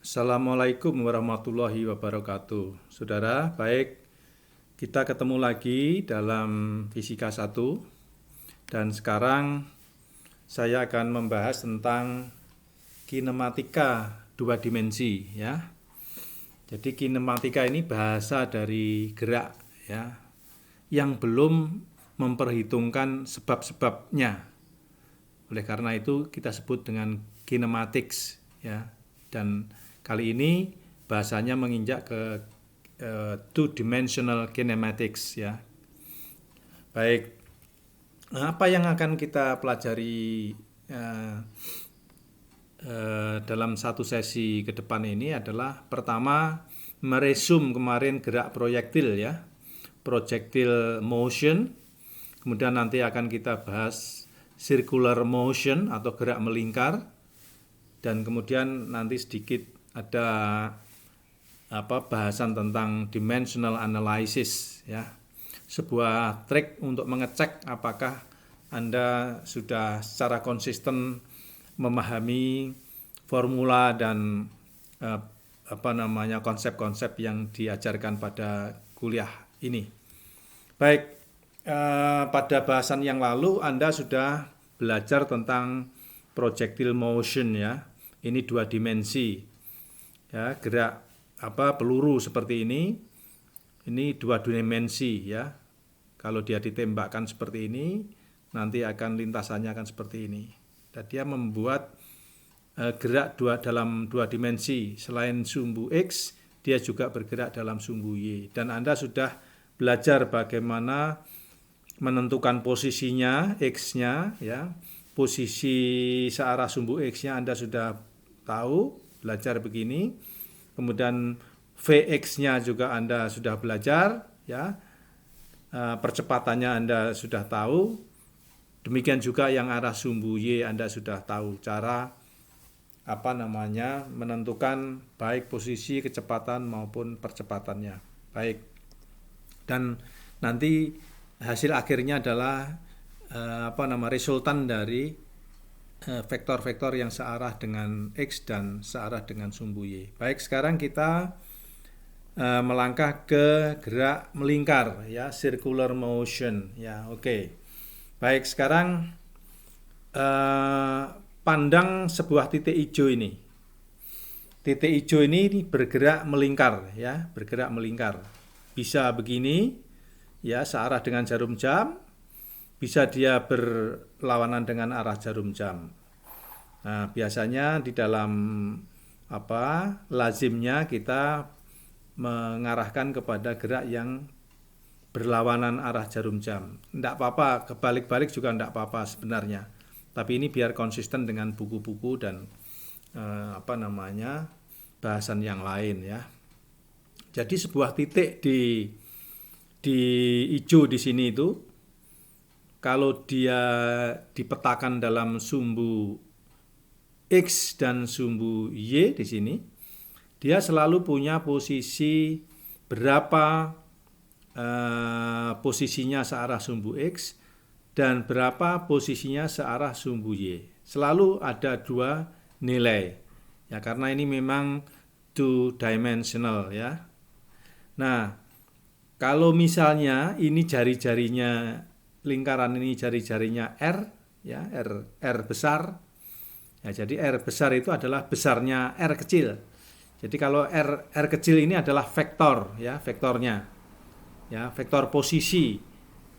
Assalamualaikum warahmatullahi wabarakatuh. Saudara, baik, kita ketemu lagi dalam Fisika 1 dan sekarang saya akan membahas tentang kinematika dua dimensi ya. Jadi kinematika ini bahasa dari gerak ya, yang belum memperhitungkan sebab-sebabnya. Oleh karena itu kita sebut dengan kinematics ya. Dan kali ini bahasanya menginjak ke two-dimensional kinematics ya. Baik, apa yang akan kita pelajari dalam satu sesi ke depan ini adalah pertama meresum kemarin gerak proyektil ya, projectile motion. Kemudian nanti akan kita bahas circular motion atau gerak melingkar. Dan kemudian nanti sedikit ada bahasan tentang dimensional analysis ya. Sebuah trik untuk mengecek apakah Anda sudah secara konsisten memahami formula dan konsep-konsep yang diajarkan pada kuliah ini. Baik, pada bahasan yang lalu Anda sudah belajar tentang projectile motion ya. Ini dua dimensi ya, gerak peluru seperti ini dua dimensi ya. Kalau dia ditembakkan seperti ini, nanti akan lintasannya akan seperti ini. Dan dia membuat gerak dalam dua dimensi. Selain sumbu X, dia juga bergerak dalam sumbu Y. Dan Anda sudah belajar bagaimana menentukan posisinya X-nya ya. Posisi searah sumbu X-nya Anda sudah tahu, belajar begini. Kemudian Vx-nya juga Anda sudah belajar ya. Percepatannya Anda sudah tahu. Demikian juga yang arah sumbu Y Anda sudah tahu cara menentukan baik posisi, kecepatan maupun percepatannya. Baik. Dan nanti hasil akhirnya adalah resultan dari vektor-vektor yang searah dengan X dan searah dengan sumbu Y. Baik, sekarang kita melangkah ke gerak melingkar ya, circular motion ya. Oke. Baik, sekarang pandang sebuah titik hijau ini. Titik hijau ini bergerak melingkar ya, bergerak melingkar. Bisa begini ya, searah dengan jarum jam. Bisa dia berlawanan dengan arah jarum jam. Nah, biasanya di dalam lazimnya kita mengarahkan kepada gerak yang berlawanan arah jarum jam. Tidak apa-apa, kebalik-balik juga tidak apa-apa sebenarnya. Tapi ini biar konsisten dengan buku-buku dan bahasan yang lain ya. Jadi sebuah titik di hijau di sini itu, kalau dia dipetakan dalam sumbu X dan sumbu Y di sini, dia selalu punya posisi berapa posisinya searah sumbu X dan berapa posisinya searah sumbu Y. Selalu ada dua nilai. Ya, karena ini memang two dimensional ya. Nah, kalau misalnya ini jari-jarinya lingkaran ini jari-jarinya R ya, R besar. Ya, jadi R besar itu adalah besarnya R kecil. Jadi kalau R kecil ini adalah vektor ya, vektornya. Ya, vektor posisi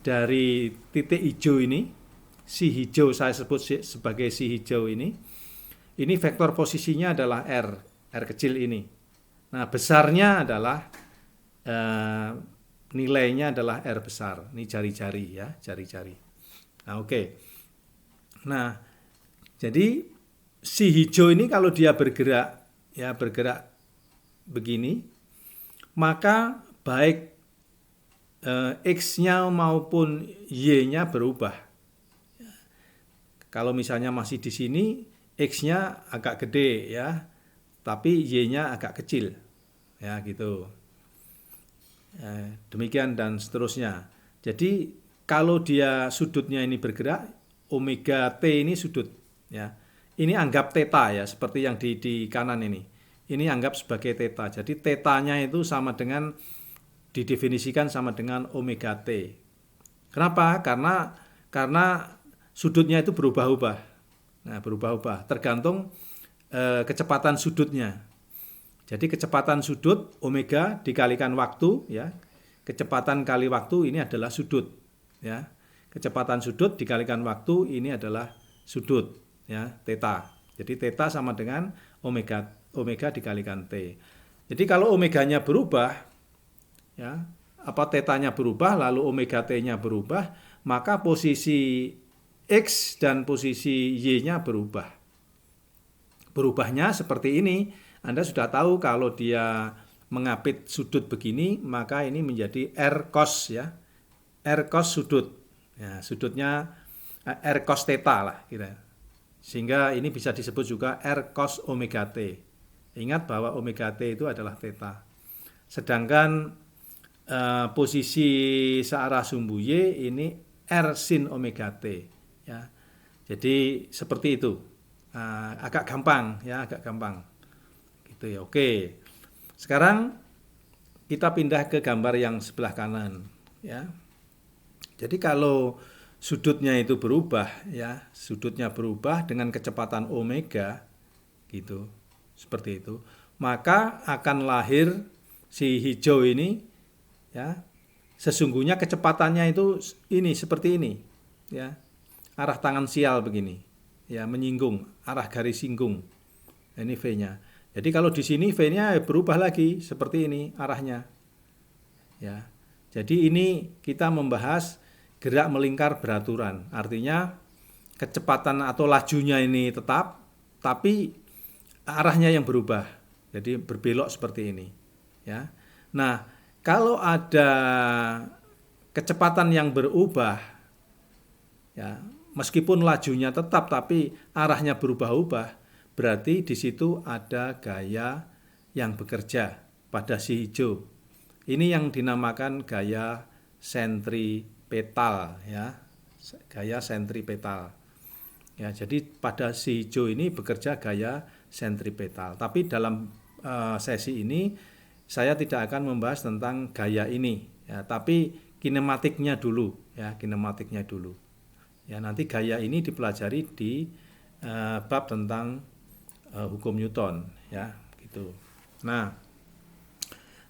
dari titik hijau ini, si hijau saya sebut sebagai si hijau ini. Ini vektor posisinya adalah R kecil ini. Nah, besarnya adalah nilainya adalah R besar. Ini jari-jari ya, jari-jari. Nah, oke. Nah, jadi si hijau ini kalau dia bergerak begini, maka baik X-nya maupun Y-nya berubah. Kalau misalnya masih di sini, X-nya agak gede ya, tapi Y-nya agak kecil. Ya, gitu. Demikian dan seterusnya. Jadi kalau dia sudutnya ini bergerak, omega T ini sudut ya. Ini anggap theta ya, seperti yang di kanan ini. ini anggap sebagai theta. Jadi tetanya itu didefinisikan sama dengan omega T. Kenapa? Karena sudutnya itu berubah-ubah. Nah, berubah-ubah tergantung kecepatan sudutnya. Jadi kecepatan sudut omega dikalikan waktu, ya. Kecepatan kali waktu ini adalah sudut, ya. Kecepatan sudut dikalikan waktu ini adalah sudut, ya, theta. Jadi theta sama dengan omega dikalikan T. Jadi kalau omeganya berubah, ya, tetanya berubah lalu omega T-nya berubah, maka posisi X dan posisi Y-nya berubah. Berubahnya seperti ini. Anda sudah tahu kalau dia mengapit sudut begini, maka ini menjadi R cos, ya. R cos sudut. Ya, sudutnya R cos theta lah kira. Sehingga ini bisa disebut juga R cos omega T. Ingat bahwa omega T itu adalah theta. Sedangkan posisi searah sumbu Y ini R sin omega T, ya. Jadi seperti itu. Agak gampang, ya, agak gampang. Gitu ya. Oke. Sekarang kita pindah ke gambar yang sebelah kanan, ya. Jadi kalau sudutnya itu berubah, ya, sudutnya berubah dengan kecepatan omega, gitu, seperti itu, maka akan lahir si hijau ini, ya. Sesungguhnya kecepatannya itu ini seperti ini, ya, arah tangan sial begini, ya, menyinggung, arah garis singgung, ini V-nya. Jadi kalau di sini V-nya berubah lagi seperti ini arahnya, ya. Jadi ini kita membahas gerak melingkar beraturan, artinya kecepatan atau lajunya ini tetap, tapi arahnya yang berubah, jadi berbelok seperti ini, ya. Nah, kalau ada kecepatan yang berubah, ya, meskipun lajunya tetap tapi arahnya berubah-ubah, berarti di situ ada gaya yang bekerja pada si hijau. Ini yang dinamakan gaya sentripetal, ya. Gaya sentripetal. Ya, jadi pada si hijau ini bekerja gaya sentripetal. Tapi dalam sesi ini saya tidak akan membahas tentang gaya ini, ya, tapi kinematiknya dulu, ya, kinematiknya dulu. Ya, nanti gaya ini dipelajari di bab tentang hukum Newton, ya, gitu. Nah,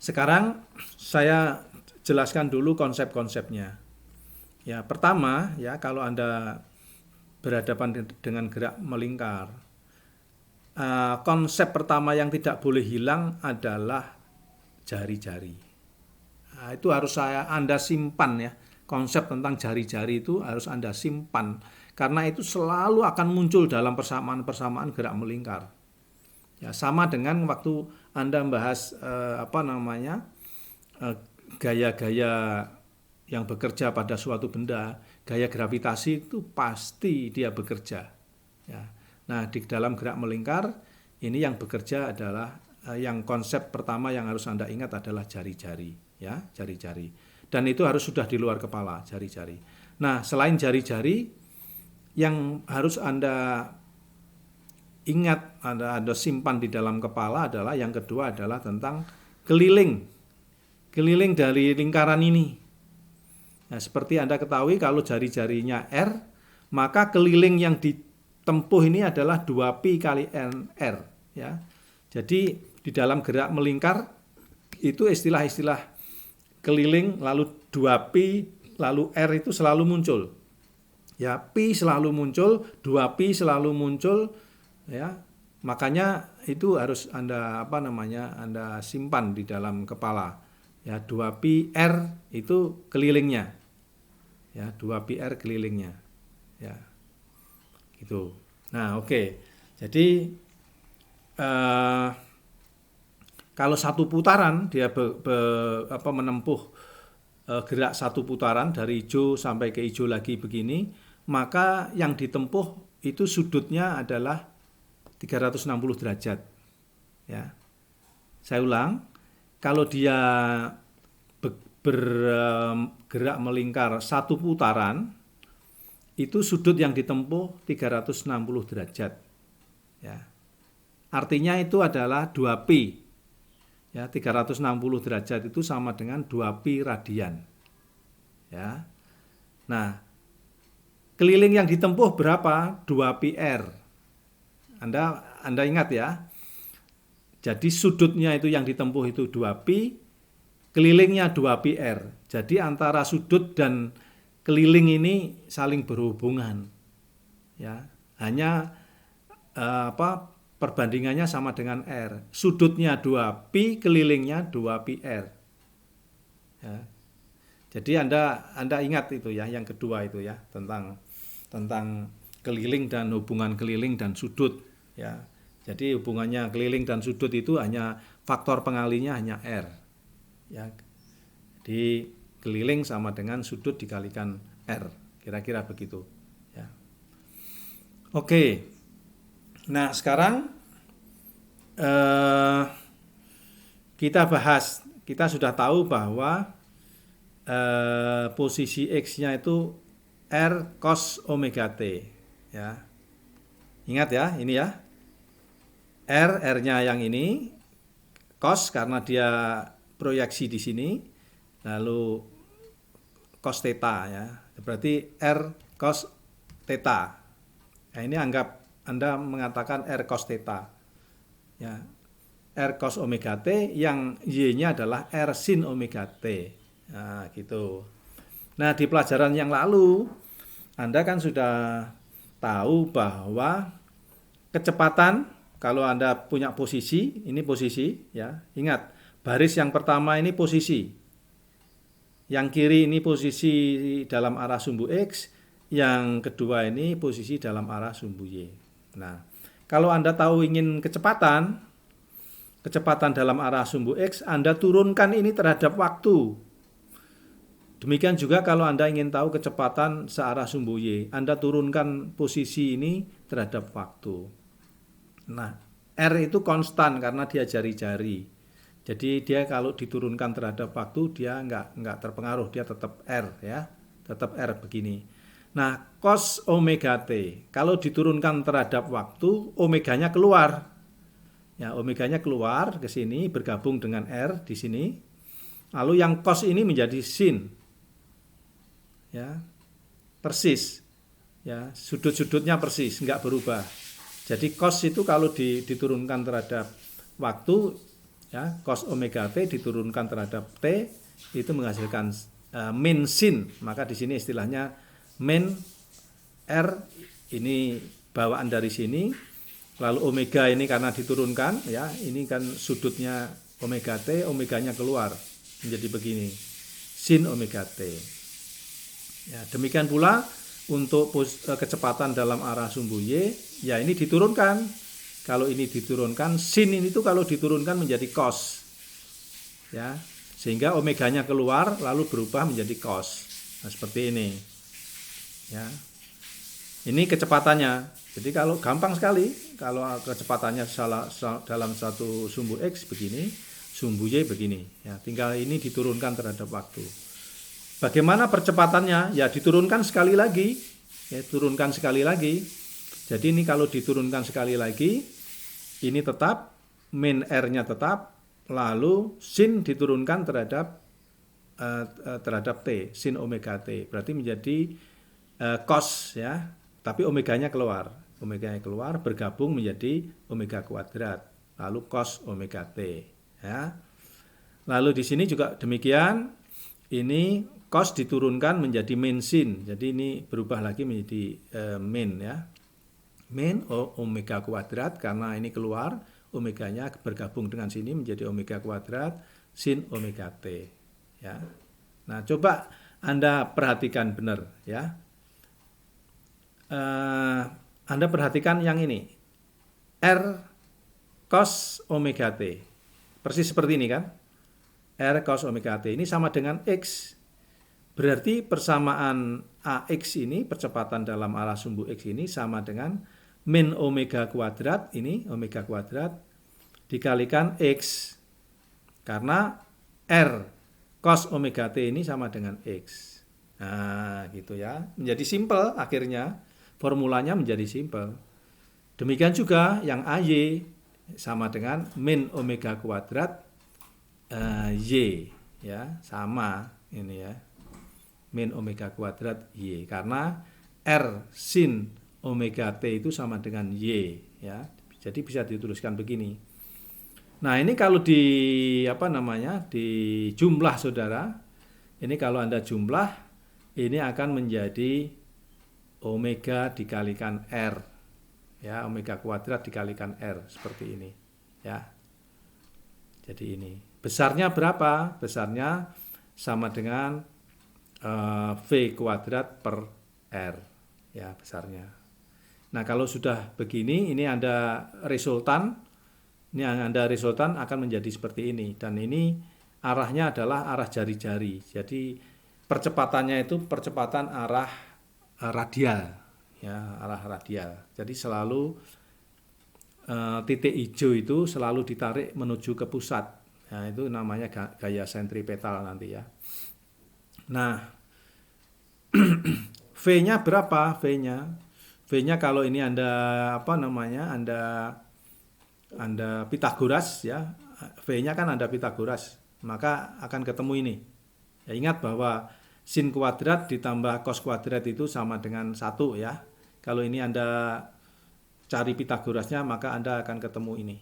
sekarang saya jelaskan dulu konsep-konsepnya. Ya, pertama, ya, kalau Anda berhadapan dengan gerak melingkar, konsep pertama yang tidak boleh hilang adalah jari-jari. Nah, itu harus Anda simpan, ya. Konsep tentang jari-jari itu harus Anda simpan, karena itu selalu akan muncul dalam persamaan-persamaan gerak melingkar. Ya, sama dengan waktu Anda membahas gaya-gaya yang bekerja pada suatu benda, gaya gravitasi itu pasti dia bekerja. Ya. Nah, di dalam gerak melingkar ini yang bekerja adalah yang konsep pertama yang harus Anda ingat adalah jari-jari, ya, jari-jari. Dan itu harus sudah di luar kepala, jari-jari. Nah, selain jari-jari, yang harus Anda ingat, Anda simpan di dalam kepala adalah yang kedua adalah tentang keliling dari lingkaran ini. Nah, seperti Anda ketahui kalau jari-jarinya R, maka keliling yang ditempuh ini adalah 2pi kali R, ya. Jadi di dalam gerak melingkar itu istilah-istilah keliling lalu 2pi lalu R itu selalu muncul. Ya, pi selalu muncul, 2pi selalu muncul, ya. Makanya itu harus Anda Anda simpan di dalam kepala. Ya, 2pi R itu kelilingnya. Ya, 2pi R kelilingnya. Ya. Gitu. Nah, oke. Jadi kalau satu putaran dia menempuh gerak satu putaran dari hijau sampai ke hijau lagi begini, maka yang ditempuh itu sudutnya adalah 360 derajat. Ya. Saya ulang, kalau dia bergerak melingkar satu putaran, itu sudut yang ditempuh 360 derajat. Ya. Artinya itu adalah 2pi. Ya, 360 derajat itu sama dengan 2pi radian. Ya. Nah, keliling yang ditempuh berapa? 2pi r. Anda ingat ya. Jadi sudutnya itu yang ditempuh itu 2pi, kelilingnya 2pi r. Jadi antara sudut dan keliling ini saling berhubungan. Ya, hanya perbandingannya sama dengan r. Sudutnya 2pi, kelilingnya 2pi r. Ya. Jadi Anda ingat itu ya, yang kedua itu ya, tentang keliling dan hubungan keliling dan sudut ya. Jadi hubungannya keliling dan sudut itu hanya faktor pengalinya hanya r. Ya. Jadi keliling sama dengan sudut dikalikan r. Kira-kira begitu ya. Oke. Nah, sekarang kita bahas, kita sudah tahu bahwa posisi X-nya itu R cos omega T ya. Ingat ya, ini ya. R-nya yang ini, cos karena dia proyeksi di sini, lalu cos theta ya. Berarti R cos theta. Nah, ini anggap Anda mengatakan R cos theta. Ya. R cos omega T yang Y-nya adalah R sin omega T. Nah, gitu. Nah, di pelajaran yang lalu Anda kan sudah tahu bahwa kecepatan, kalau Anda punya posisi, ini posisi ya. Ingat, baris yang pertama ini posisi. Yang kiri ini posisi dalam arah sumbu X, yang kedua ini posisi dalam arah sumbu Y. Nah, kalau Anda tahu ingin kecepatan dalam arah sumbu X, Anda turunkan ini terhadap waktu. Demikian juga kalau Anda ingin tahu kecepatan searah sumbu Y, Anda turunkan posisi ini terhadap waktu. Nah, R itu konstan karena dia jari-jari. Jadi dia kalau diturunkan terhadap waktu dia nggak terpengaruh, dia tetap R ya, tetap R begini. Nah, cos omega T kalau diturunkan terhadap waktu, omeganya keluar. Ya, omeganya keluar ke sini bergabung dengan R di sini. Lalu yang cos ini menjadi sin. Ya. Persis. Ya, sudut-sudutnya persis, nggak berubah. Jadi cos itu kalau diturunkan terhadap waktu, ya, cos omega T diturunkan terhadap T itu menghasilkan min sin. Maka di sini istilahnya min R ini bawaan dari sini. Lalu omega ini karena diturunkan, ya, ini kan sudutnya omega T, omeganya keluar menjadi begini, sin omega T. Ya, demikian pula untuk kecepatan dalam arah sumbu Y, ya ini diturunkan. Kalau ini diturunkan, sin ini tuh kalau diturunkan menjadi cos. Ya, sehingga omeganya keluar lalu berubah menjadi cos. Nah, seperti ini. Ya. Ini kecepatannya. Jadi kalau gampang sekali, kalau kecepatannya dalam satu sumbu X begini, sumbu Y begini. Ya, tinggal ini diturunkan terhadap waktu. Bagaimana percepatannya? Ya diturunkan sekali lagi. Ya, turunkan sekali lagi. Jadi ini kalau diturunkan sekali lagi, ini tetap, min R-nya tetap, lalu sin diturunkan terhadap T, sin omega T. Berarti menjadi cos ya, tapi omeganya keluar. Omeganya keluar bergabung menjadi omega kuadrat, lalu cos omega T ya. Lalu di sini juga demikian, ini cos diturunkan menjadi min sin. Jadi ini berubah lagi menjadi min ya. Min omega kuadrat karena ini keluar, omeganya bergabung dengan sini menjadi omega kuadrat sin omega T ya. Nah, coba Anda perhatikan benar ya. Anda perhatikan yang ini. R cos omega T. Persis seperti ini kan? R cos omega T ini sama dengan X. Berarti persamaan AX ini, percepatan dalam arah sumbu X ini sama dengan min omega kuadrat, ini omega kuadrat, dikalikan X. Karena R cos omega T ini sama dengan X. Nah, gitu ya. Menjadi simpel akhirnya. Formulanya menjadi simpel. Demikian juga yang AY. sama dengan min omega kuadrat Y, ya, sama ini ya, min omega kuadrat Y, karena R sin omega T itu sama dengan Y, ya. Jadi bisa dituliskan begini. Nah, ini kalau di jumlah saudara, ini kalau Anda jumlah, ini akan menjadi omega dikalikan R, ya, omega kuadrat dikalikan R seperti ini, ya. Jadi ini besarnya berapa? Besarnya sama dengan V kuadrat per R, ya, besarnya. Nah, kalau sudah begini, ini Anda resultan, akan menjadi seperti ini, dan ini arahnya adalah arah jari-jari. Jadi percepatannya itu percepatan arah radial, ya, arah radial. Jadi selalu titik hijau itu selalu ditarik menuju ke pusat. Nah, itu namanya gaya sentripetal nanti ya. Nah, V-nya berapa? V-nya kalau ini Anda Pitagoras ya. V-nya kan Anda Pitagoras, maka akan ketemu ini. Ya, ingat bahwa sin kuadrat ditambah cos kuadrat itu sama dengan 1 ya. Kalau ini Anda cari Pitagorasnya, maka Anda akan ketemu ini.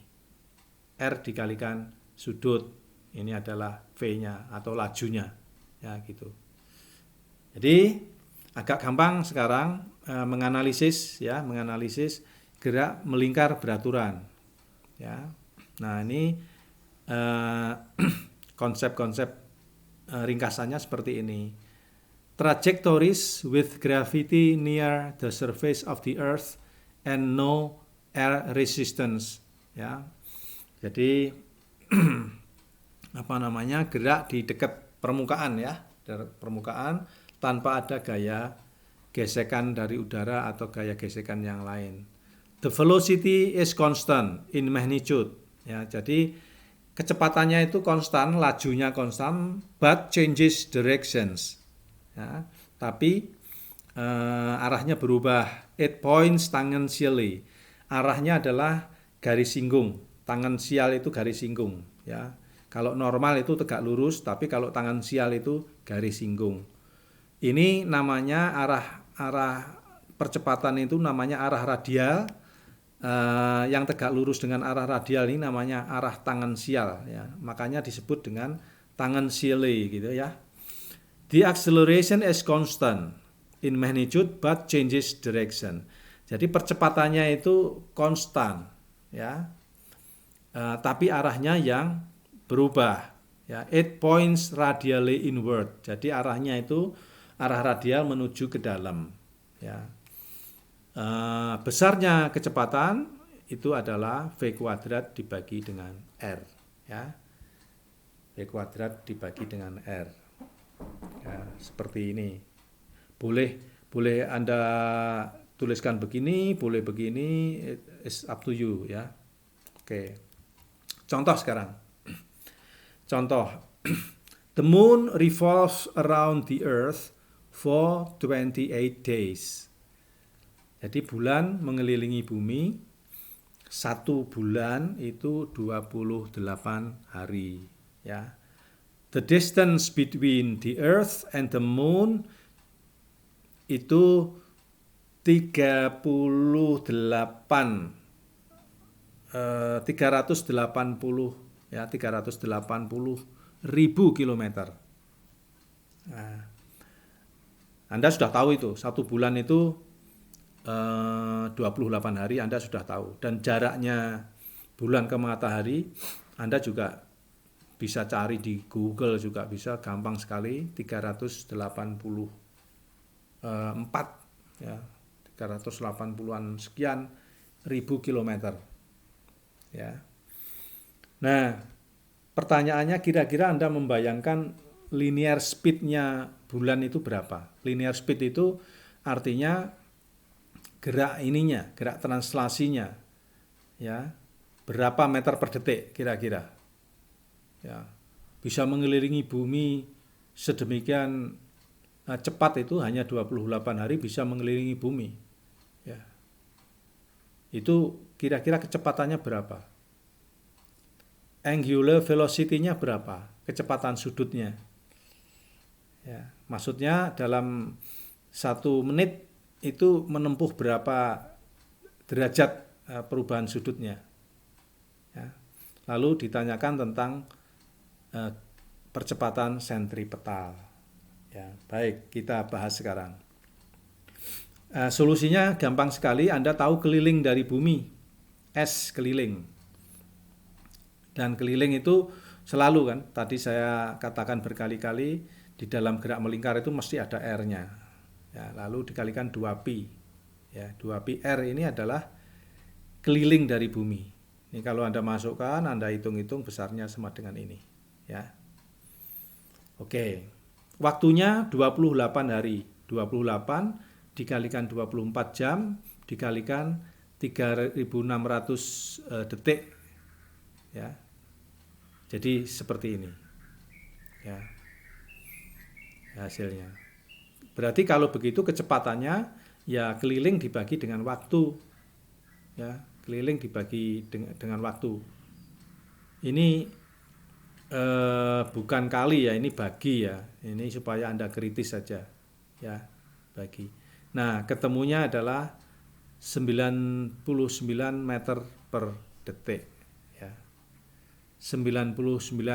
R dikalikan sudut. Ini adalah V-nya atau lajunya. Ya, gitu. Jadi agak gampang sekarang menganalisis gerak melingkar beraturan. Ya. Nah, ini konsep-konsep ringkasannya seperti ini. Trajectories with gravity near the surface of the earth and no air resistance, ya. Jadi gerak di dekat permukaan ya, dari permukaan tanpa ada gaya gesekan dari udara atau gaya gesekan yang lain. The velocity is constant in magnitude, ya. Jadi kecepatannya itu konstan, lajunya konstan, but changes directions, ya. Tapi arahnya berubah. It points tangentially. Arahnya adalah garis singgung. Tangensial itu garis singgung, ya. Kalau normal itu tegak lurus, tapi kalau tangensial itu garis singgung. Ini namanya arah percepatan itu namanya arah radial. Yang tegak lurus dengan arah radial ini namanya arah tangensial, ya. Makanya disebut dengan tangentially gitu ya. The acceleration is constant in magnitude but changes direction. Jadi percepatannya itu konstan, ya, tapi arahnya yang berubah, ya. It points radially inward. Jadi arahnya itu arah radial menuju ke dalam, ya. Besarnya kecepatan itu adalah V kuadrat dibagi dengan R, ya. V kuadrat dibagi dengan R, ya, seperti ini. Boleh Anda tuliskan begini, boleh begini, it's up to you ya. Oke. Contoh sekarang. Contoh. The moon revolves around the earth for 28 days. Jadi bulan mengelilingi bumi, 1 bulan itu 28 hari, ya. The distance between the earth and the moon itu 380 ya, 380.000 kilometer. Nah, Anda sudah tahu itu, 1 bulan itu 28 hari Anda sudah tahu. Dan jaraknya bulan ke matahari Anda juga bisa cari di Google, juga bisa, gampang sekali, 384 ya, 380-an sekian ribu kilometer, ya. Nah, pertanyaannya kira-kira Anda membayangkan linear speed-nya bulan itu berapa? Linear speed itu artinya gerak translasinya, ya, berapa meter per detik kira-kira, ya. Bisa mengelilingi bumi sedemikian cepat, itu hanya 28 hari bisa mengelilingi bumi, ya. Itu kira-kira kecepatannya berapa? angular velocity-nya berapa, kecepatan sudutnya. Ya, maksudnya dalam 1 menit itu menempuh berapa derajat perubahan sudutnya. Ya. Lalu ditanyakan tentang percepatan sentripetal. Ya, baik, kita bahas sekarang. Solusinya gampang sekali. Anda tahu keliling dari bumi, S keliling. Dan keliling itu selalu kan, tadi saya katakan berkali-kali, di dalam gerak melingkar itu mesti ada R-nya. Ya, lalu dikalikan 2pi. Ya, 2pi R ini adalah keliling dari bumi. Ini kalau Anda masukkan, Anda hitung-hitung besarnya sama dengan ini. Ya. Oke. Waktunya 28 hari. 28 dikalikan 24 jam dikalikan 3.600 detik. Ya. Jadi seperti ini. Ya. Hasilnya. Berarti kalau begitu kecepatannya ya keliling dibagi dengan waktu. Ya, keliling dibagi dengan waktu. Ini bukan kali ya, ini bagi ya. Ini supaya Anda kritis saja. Ya, bagi. Nah, ketemunya adalah 99 meter per detik. Ya. 99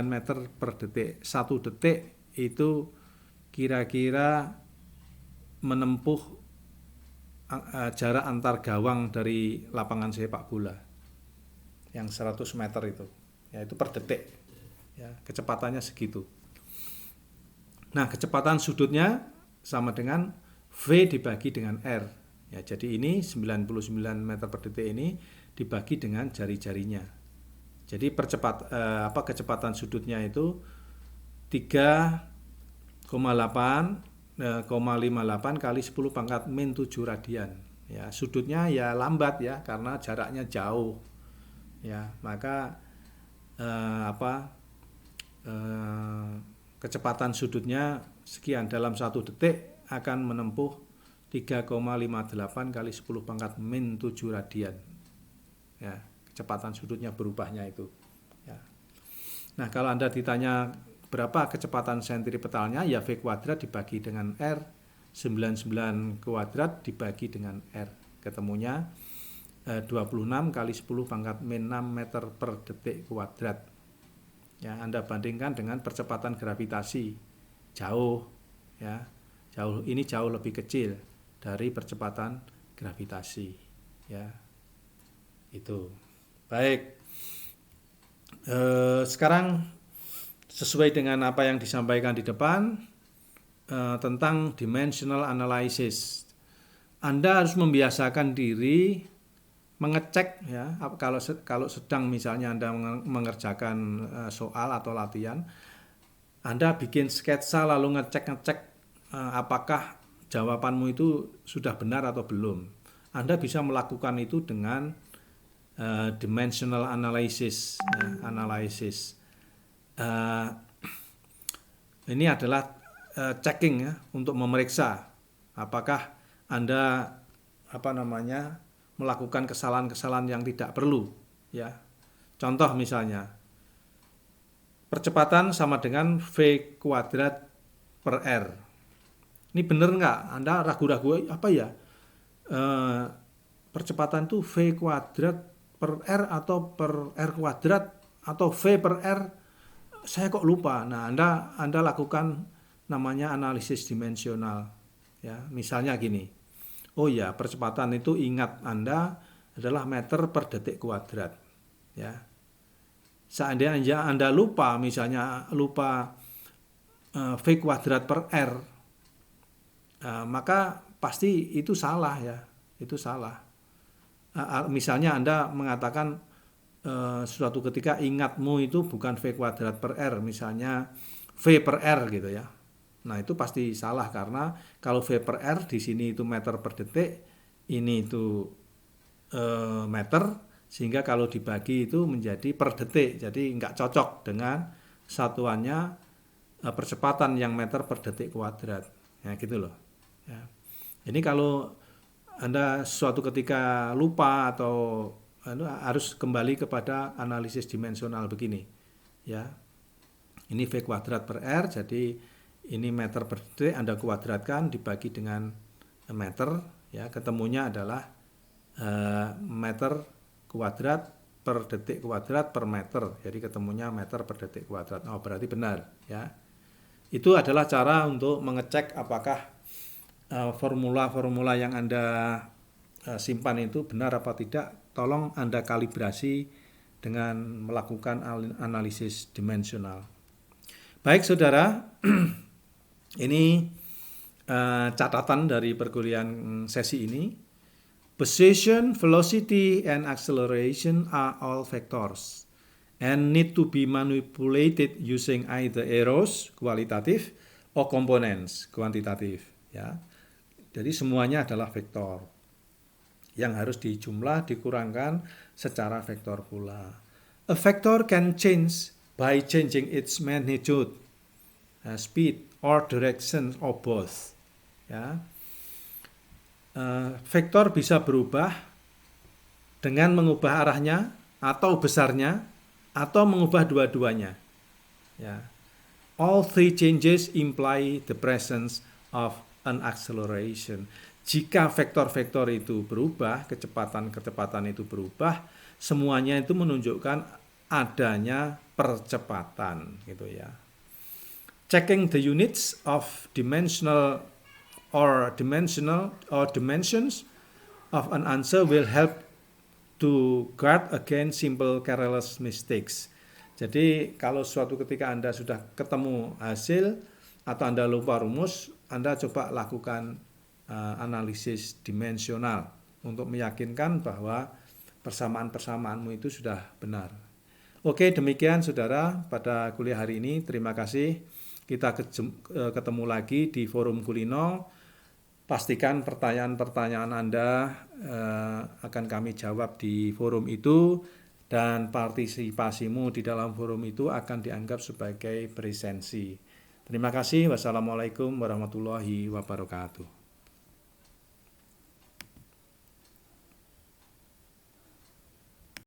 meter per detik. 1 detik itu kira-kira menempuh jarak antar gawang dari lapangan sepak bola yang 100 meter itu, yaitu per detik. Ya, kecepatannya segitu. Nah, kecepatan sudutnya sama dengan V dibagi dengan R. Ya, jadi ini 99 meter per detik ini dibagi dengan jari-jarinya. Jadi kecepatan sudutnya itu 3,58 kali 10 pangkat min 7 radian. Ya, sudutnya ya lambat ya karena jaraknya jauh. Ya, maka kecepatan sudutnya sekian dalam 1 detik akan menempuh 3,58 kali 10 pangkat min 7 radian. Ya, kecepatan sudutnya berubahnya itu. Ya. Nah, kalau Anda ditanya berapa kecepatan sentripetalnya, ya V kuadrat dibagi dengan R, 99 kuadrat dibagi dengan R. Ketemunya 26 kali 10 pangkat min 6 meter per detik kuadrat. Ya, Anda bandingkan dengan percepatan gravitasi. Jauh ya. Ini jauh lebih kecil dari percepatan gravitasi. Ya. Itu. Baik. Sekarang sesuai dengan apa yang disampaikan di depan tentang dimensional analysis. Anda harus membiasakan diri mengecek ya kalau sedang misalnya Anda mengerjakan soal atau latihan, Anda bikin sketsa lalu ngecek apakah jawabanmu itu sudah benar atau belum. Anda bisa melakukan itu dengan dimensional analysis. Ini adalah checking ya untuk memeriksa apakah Anda melakukan kesalahan-kesalahan yang tidak perlu ya. Contoh misalnya percepatan sama dengan V kuadrat per R. Ini benar nggak? Anda ragu-ragu apa ya? Percepatan itu V kuadrat per R atau per R kuadrat atau V per R? Saya kok lupa. Nah, Anda lakukan namanya analisis dimensional. Ya, misalnya gini. Oh ya, percepatan itu ingat Anda adalah meter per detik kuadrat. Ya. Seandainya Anda lupa, misalnya lupa V kuadrat per R, maka pasti itu salah ya. Itu salah. Misalnya Anda mengatakan suatu ketika ingatmu itu bukan V kuadrat per R, misalnya V per R gitu ya. Nah, itu pasti salah karena kalau V per R di sini itu meter per detik, ini itu meter, sehingga kalau dibagi itu menjadi per detik. Jadi nggak cocok dengan satuannya percepatan yang meter per detik kuadrat. Ya gitu loh. Ya. Ini kalau Anda suatu ketika lupa atau harus kembali kepada analisis dimensional begini. ya. Ini V kuadrat per R, jadi ini meter per detik, Anda kuadratkan dibagi dengan meter, ya, ketemunya adalah meter kuadrat per detik kuadrat per meter. Jadi ketemunya meter per detik kuadrat. Oh, berarti benar, ya. Itu adalah cara untuk mengecek apakah formula-formula yang Anda simpan itu benar apa tidak. Tolong Anda kalibrasi dengan melakukan analisis dimensional. Baik saudara, ini catatan dari perkuliahan sesi ini. Position, velocity, and acceleration are all vectors and need to be manipulated using either arrows, kualitatif, or components, kuantitatif. Ya. Jadi semuanya adalah vektor yang harus dijumlah, dikurangkan secara vektor pula. A vector can change by changing its magnitude, speed, or direction, or both. Ya. Vektor bisa berubah dengan mengubah arahnya atau besarnya atau mengubah dua-duanya. Ya. All three changes imply the presence of an acceleration. Jika vektor-vektor itu berubah, kecepatan-kecepatan itu berubah, semuanya itu menunjukkan adanya percepatan, gitu ya. Checking the units of dimensions of an answer will help to guard against simple careless mistakes. Jadi kalau suatu ketika Anda sudah ketemu hasil atau Anda lupa rumus, Anda coba lakukan analisis dimensional untuk meyakinkan bahwa persamaan-persamaanmu itu sudah benar. Oke, demikian saudara pada kuliah hari ini. Terima kasih. Kita ketemu lagi di forum Kulino. Pastikan pertanyaan-pertanyaan Anda akan kami jawab di forum itu, dan partisipasimu di dalam forum itu akan dianggap sebagai presensi. Terima kasih. Wassalamualaikum warahmatullahi wabarakatuh.